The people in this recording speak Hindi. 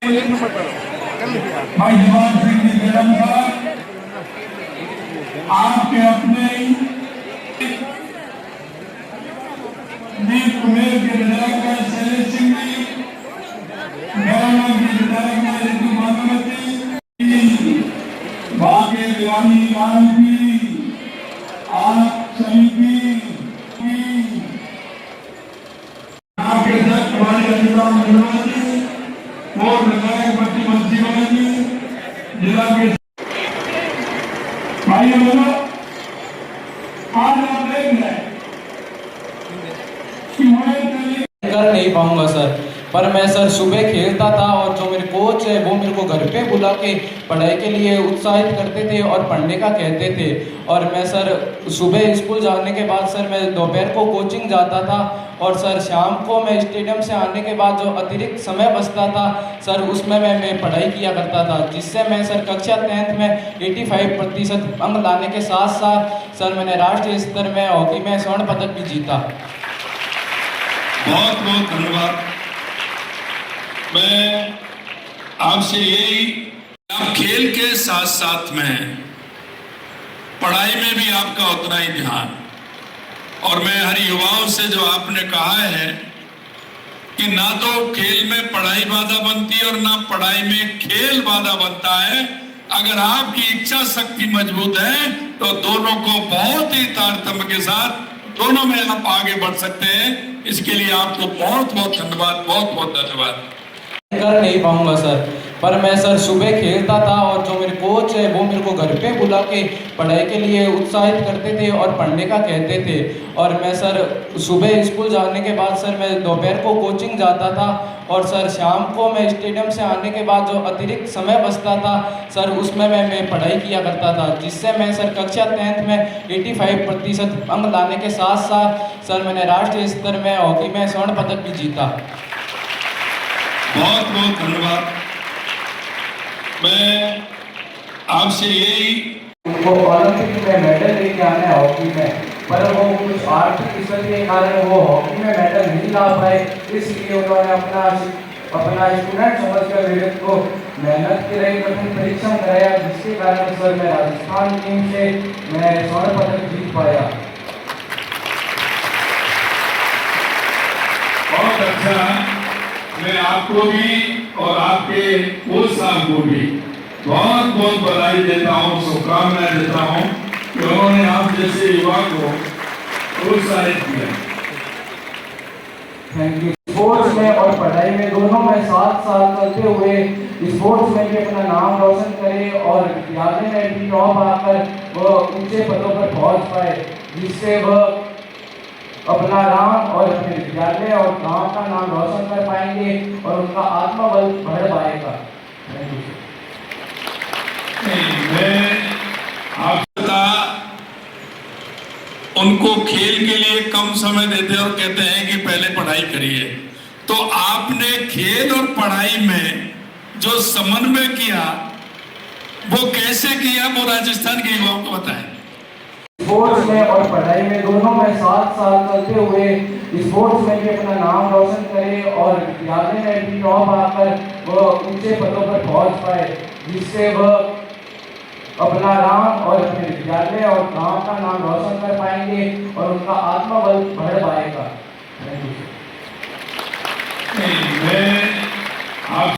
भाई जवान सिंह जी बेरम साहब, आपके अपने नीत कुमेर के विधायक में शैलेश सिंह जी, गौरव के विधायक में रितु भानुमती, बाकी दीवानी लाल की, आप सभी की आपके अध्यक्ष हमारे अनिता मंडल जी और विधायक बच्ची बंसी वाले जी, जिला के भाई बहनों, आज आप देख रहे हैं कर नहीं पाऊंगा सर, पर मैं सर सुबह खेलता था और जो मेरे कोच है वो मेरे को घर पे बुला के पढ़ाई के लिए उत्साहित करते थे और पढ़ने का कहते थे। और मैं सर सुबह स्कूल जाने के बाद सर मैं दोपहर को कोचिंग जाता था और सर शाम को मैं स्टेडियम से आने के बाद जो अतिरिक्त समय बचता था सर उसमें मैं पढ़ाई किया करता था, जिससे मैं सर कक्षा 10th में 85% अंक लाने के साथ साथ सर मैंने राष्ट्रीय स्तर में हॉकी में स्वर्ण पदक भी जीता। बहुत बहुत धन्यवाद। मैं आपसे यही, आप खेल के साथ साथ में पढ़ाई में भी आपका उतना ही ध्यान, और मैं हर युवाओं से जो आपने कहा है कि ना तो खेल में पढ़ाई बाधा बनती है और ना पढ़ाई में खेल बाधा बनता है, अगर आपकी इच्छा शक्ति मजबूत है तो दोनों को बहुत ही तारतम्य के साथ दोनों में आप आगे बढ़ सकते हैं। इसके लिए आपको बहुत बहुत धन्यवाद, बहुत बहुत धन्यवाद। कर नहीं पाऊंगा सर, पर मैं सर सुबह खेलता था और जो मेरे कोच है वो मेरे को घर पे बुला के पढ़ाई के लिए उत्साहित करते थे और पढ़ने का कहते थे। और मैं सर सुबह स्कूल जाने के बाद सर मैं दोपहर को कोचिंग जाता था और सर शाम को मैं स्टेडियम से आने के बाद जो अतिरिक्त समय बचता था सर उसमें मैं पढ़ाई किया करता था, जिससे मैं सर कक्षा 10th में 85% अंक लाने के साथ साथ सर मैंने राष्ट्रीय स्तर में हॉकी में स्वर्ण पदक भी जीता। बहुत बहुत धन्यवाद। मैं आपसे यही, उनको ओलंपिक में मेडल लेके आना है हॉकी में, पर वो कुछ आर्थिक स्थिति के कारण वो हॉकी में मेडल नहीं ला पाए, इसलिए उन्होंने अपना स्टूडेंट समझकर मेरे को मेहनत की रही, कठिन परिश्रम कराया, जिसके कारण सर मैं राजस्थान टीम से मैं स्वर्ण पदक जीत पाया। बहुत अच्छा। मैं आपको भी और आपके कोच साहब को भी बहुत बहुत बधाई देता हूँ, शुभकामनाएं देता हूँ कि उन्होंने आप जैसे युवा को प्रोत्साहित किया। Thank you. स्पोर्ट्स में और पढ़ाई में दोनों में साथ साथ चलते हुए स्पोर्ट्स में भी अपना नाम रोशन करे और विद्यालय में भी टॉप आकर वह ऊंचे पदों पर पहुंच पाए, जिससे वह अपना नाम और अपने विद्यालय और गांव का नाम रोशन कर पाएंगे और उनका आत्मबल बढ़ पाएगा। मैं आपका उनको खेल के लिए कम समय देते और कहते हैं कि पहले पढ़ाई करिए, तो आपने खेल और पढ़ाई में जो समन्वय किया वो कैसे किया, वो राजस्थान के युवाओं को बताएं। स्पोर्ट्स में और पढ़ाई में दोनों में साथ साथ चलते हुए स्पोर्ट्स में भी अपना नाम रोशन करे और विद्यालय में भी टॉप आकर वह ऊंचे पदों पर पहुंच पाए, जिससे वह अपना नाम और अपने विद्यालय और गांव का नाम रोशन कर पाएंगे और उनका आत्मबल बढ़ पाएगा। मैं आप